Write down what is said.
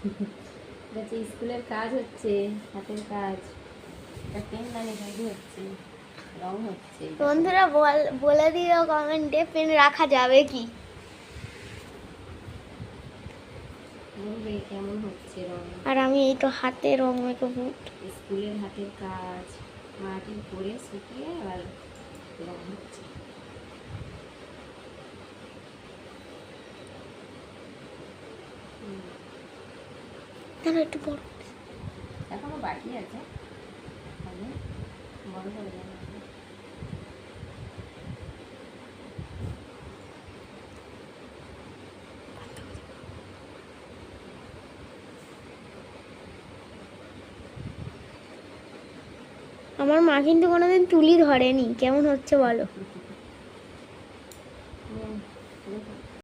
হচ্ছে স্কুলের কাজ হচ্ছে, হাতের কাজ, পেন দানি তৈরি হচ্ছে, রং হচ্ছে। বন্ধুরা বলে দিও কমেন্টে পেন রাখা যাবে কি। বলবে কেমন হচ্ছে রং। আর আমি এই তো হাতে রং মেখে স্কুলের হাতের কাজ মাটি করে শুকিয়ে আর রং হচ্ছে। একটু বড় এখনো বাকি আছে, বড় হয়ে যাবে। আমার মা কিন্তু কোনোদিন তুলি ধরেনি, কেমন হচ্ছে বলো।